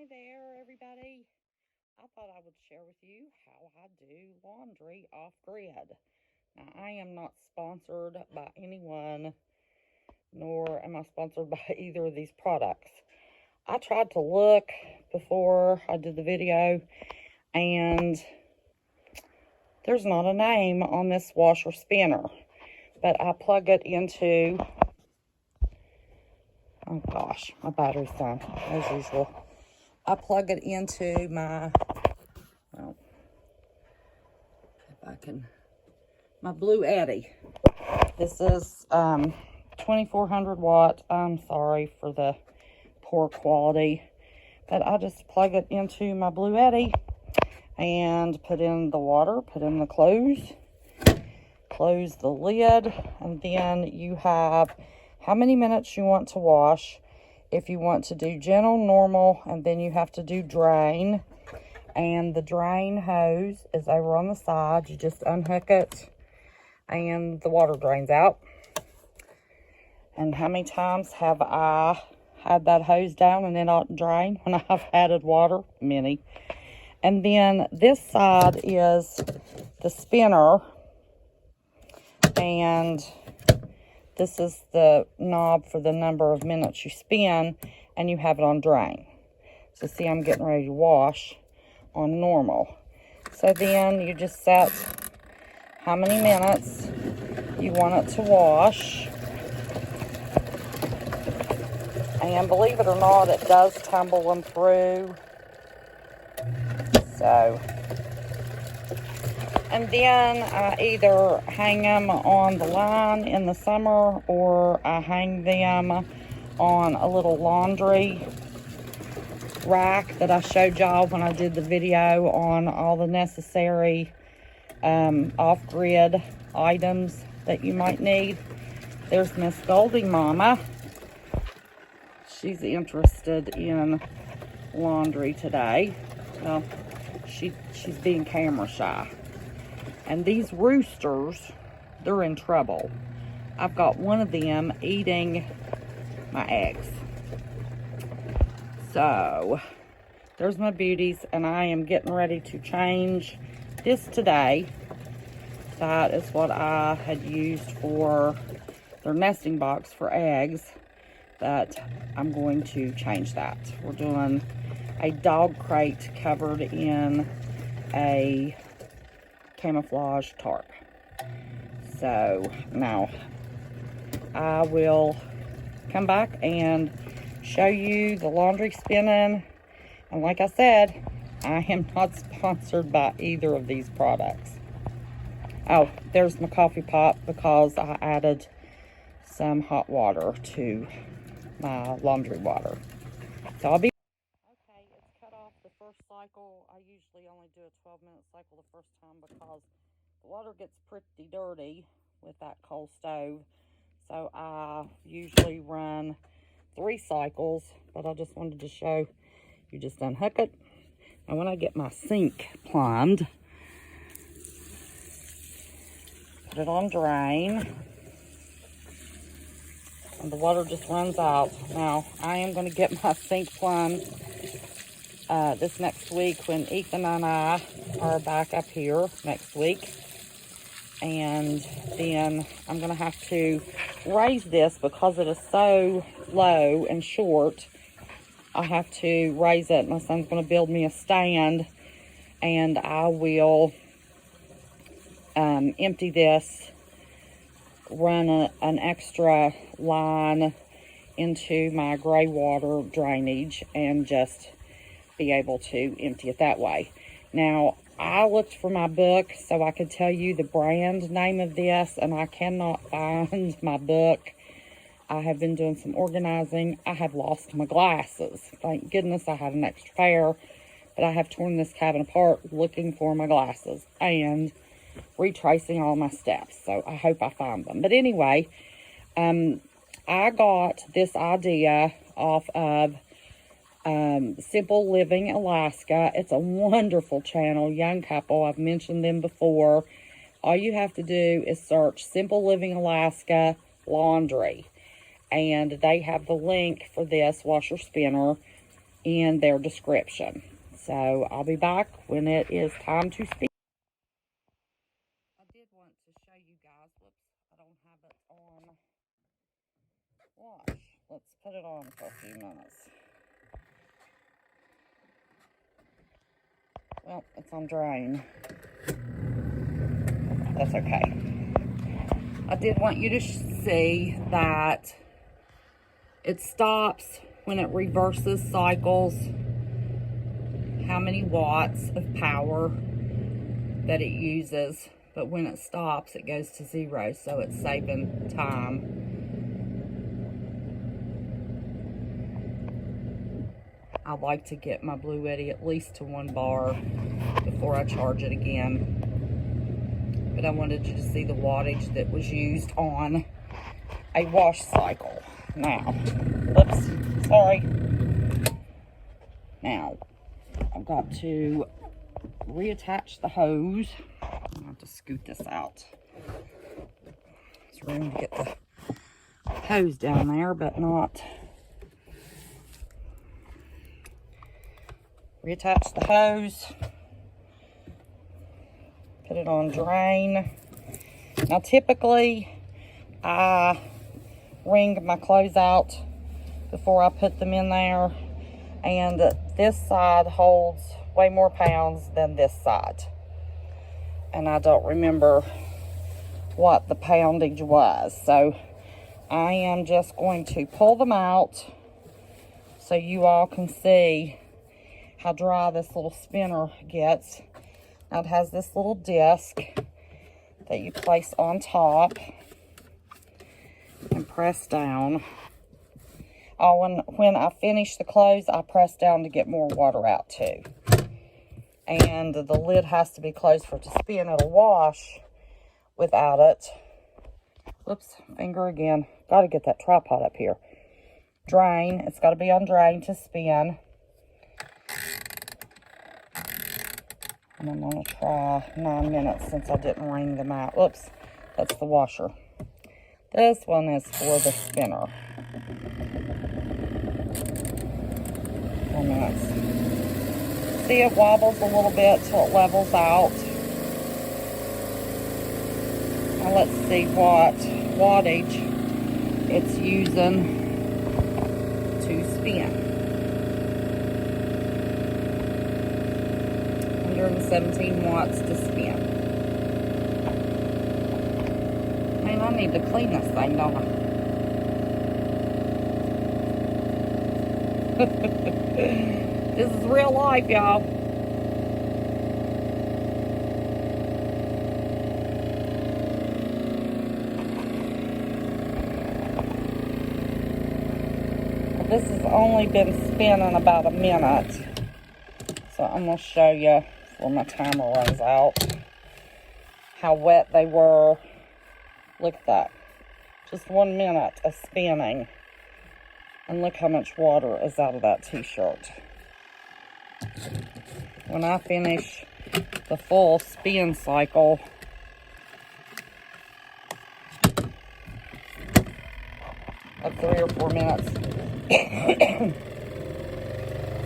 Hey there, everybody. I thought I would share with you how I do laundry off grid. Now, I am not sponsored by anyone, nor am I sponsored by either of these products. I tried to look before I did the video, and there's not a name on this washer spinner, but I plug it into, oh gosh, my battery's done, as usual. I plug it into my, well, if I can, my Bluetti. This is 2400 watt. I'm sorry for the poor quality, but I just plug it into my Bluetti and put in the water, put in the clothes, close the lid, and then you have how many minutes you want to wash. If you want to do gentle, normal, and then you have to do drain, and the drain hose is over on the side. You just unhook it and the water drains out. And how many times have I had that hose down and it not drain when I've added water? Many. And then this side is the spinner, and this is the knob for the number of minutes you spin, and you have it on drain. So see, I'm getting ready to wash on normal. So then you just set how many minutes you want it to wash. And believe it or not, it does tumble them through. So, and then I either hang them on the line in the summer, or I hang them on a little laundry rack that I showed y'all when I did the video on all the necessary off-grid items that you might need. There's Miss Goldie Mama. She's interested in laundry today. Well, she's being camera shy. And these roosters, they're in trouble. I've got one of them eating my eggs. So, there's my beauties, and I am getting ready to change this today. That is what I had used for their nesting box for eggs, but I'm going to change that. We're doing a dog crate covered in a camouflage tarp. So now I will come back and show you the laundry spinning. And like I said, I am not sponsored by either of these products. Oh, there's my coffee pot because I added some hot water to my laundry water. So I'll be okay. It's cut off the first cycle. I usually only do a 12-minute cycle the first time because the water gets pretty dirty with that coal stove. So I usually run 3 cycles, but I just wanted to show you just unhook it. And when I get my sink plumbed, put it on drain, and the water just runs out. Now, I am going to get my sink plumbed this next week when Ethan and I are back up here next week. And then I'm going to have to raise this because it is so low and short. I have to raise it. My son's going to build me a stand, and I will empty this, run an extra line into my gray water drainage, and just be able to empty it that way. Now, I looked for my book so I could tell you the brand name of this, and I cannot find my book. I have been doing some organizing. I have lost my glasses. Thank goodness I had an extra pair, but I have torn this cabin apart looking for my glasses and retracing all my steps. So I hope I find them. But anyway, I got this idea off of Simple Living Alaska. It's a wonderful channel, young couple. I've mentioned them before. All you have to do is search Simple Living Alaska laundry, and they have the link for this washer spinner. in their description. So I'll be back when it is time to speak. I did want to show you guys, whoops, I don't have it on wash. Let's put it on for a few minutes. Well, it's on drain. That's okay. I did want you to see that it stops when it reverses cycles, how many watts of power that it uses. But when it stops, it goes to 0, so it's saving time. I like to get my Bluetti at least to 1 bar before I charge it again. But I wanted you to see the wattage that was used on a wash cycle. Now, oops, sorry. Now, I've got to reattach the hose. I'm going to have to scoot this out. There's room to get the hose down there, but not. Reattach the hose. Put it on drain. Now, typically, I wring my clothes out before I put them in there. And this side holds way more pounds than this side. And I don't remember what the poundage was. So I am just going to pull them out so you all can see how dry this little spinner gets. Now it has this little disc that you place on top and press down. Oh, when I finish the clothes, I press down to get more water out too. And the lid has to be closed for it to spin. It'll wash without it. Whoops, finger again. Got to get that tripod up here. Drain. It's got to be on drain to spin. And I'm going to try 9 minutes since I didn't wring them out. Oops, that's the washer. This one is for the spinner. 4 minutes. See, it wobbles a little bit till it levels out. Now let's see what wattage it's using to spin. 117 watts to spin. Man, I need to clean this thing, don't I? This is real life, y'all. This has only been spinning about a minute. So I'm going to show you before my timer runs out how wet they were. Look at that. Just 1 minute of spinning. And look how much water is out of that t-shirt. When I finish the full spin cycle, of 3 or 4 minutes,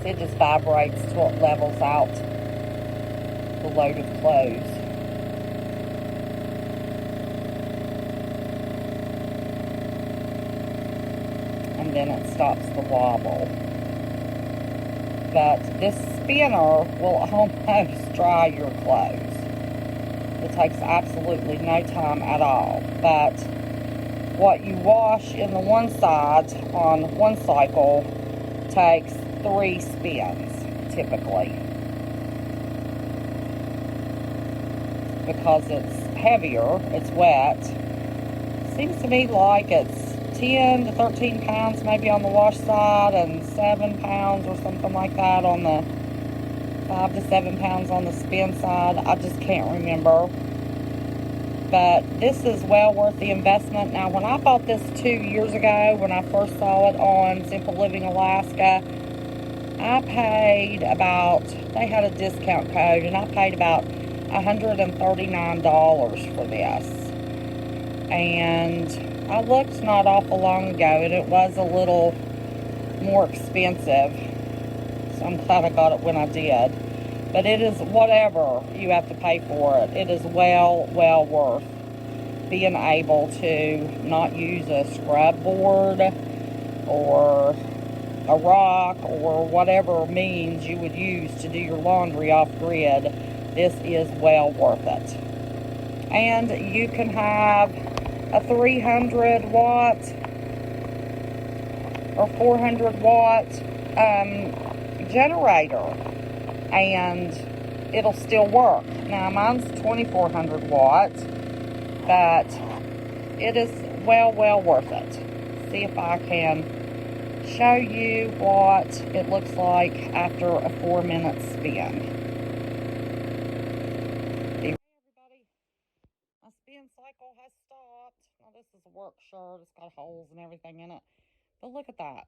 see, it just vibrates till it levels out the load of clothes. And then it stops the wobble. But this spinner will almost dry your clothes. It takes absolutely no time at all. But what you wash in the one side on one cycle takes 3 spins, typically. Because it's heavier, it's wet. Seems to me like it's 10 to 13 pounds maybe on the wash side and 7 pounds or something like that on the 5 to 7 pounds on the spin side. I just can't remember. But this is well worth the investment. Now, when I bought this 2 years ago, when I first saw it on Simple Living Alaska, I paid about, they had a discount code, and I paid about $139 for this. And I looked not awful long ago, and it was a little more expensive I'm glad I got it when I did. But it is, whatever you have to pay for it, it is well worth being able to not use a scrub board or a rock or whatever means you would use to do your laundry off grid. This is well worth it. And you can have a 300 watt or 400 watt generator, and it'll still work. Now mine's 2400 watts, but it is well worth it. See if I can show you what it looks like after a 4-minute spin. Hey everybody, my spin cycle has stopped. Now this is a work shirt, it's got holes and everything in it, but look at that.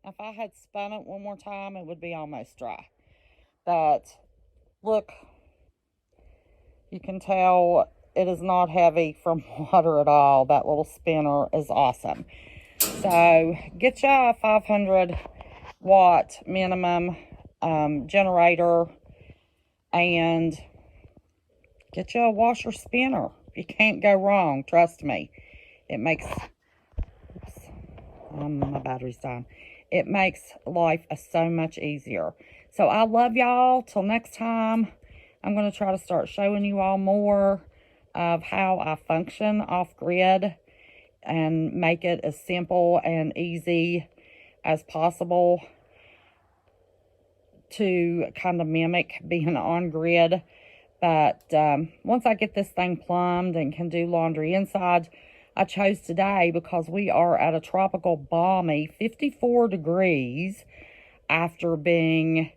Now, if I had spun it one more time, it would be almost dry. But look, you can tell it is not heavy from water at all. That little spinner is awesome. So get you a 500 watt minimum generator, and get you a washer spinner. You can't go wrong, trust me. It makes, oops, my battery's dying. It makes life so much easier. So I love y'all. Till next time, I'm going to try to start showing you all more of how I function off grid and make it as simple and easy as possible to kind of mimic being on grid. But once I get this thing plumbed and can do laundry inside, I chose today because we are at a tropical balmy 54 degrees after being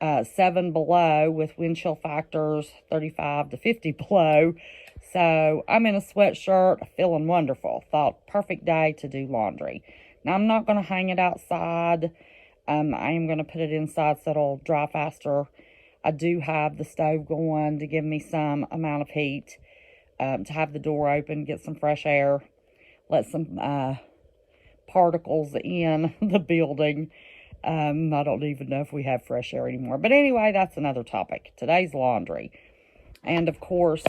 7 below with wind chill factors 35 to 50 below. So I'm in a sweatshirt, feeling wonderful. Thought perfect day to do laundry. Now I'm not going to hang it outside. I am going to put it inside so it'll dry faster. I do have the stove going to give me some amount of heat. To have the door open, get some fresh air, let some particles in the building. I don't even know if we have fresh air anymore. But anyway, that's another topic. Today's laundry. And of course,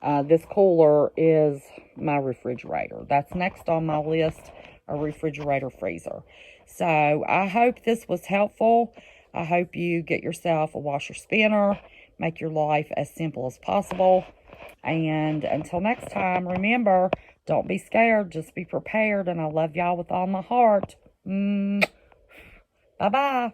this cooler is my refrigerator. That's next on my list, a refrigerator freezer. So I hope this was helpful. I hope you get yourself a washer spinner, make your life as simple as possible. And until next time, remember, don't be scared, just be prepared. And I love y'all with all my heart. Bye-bye.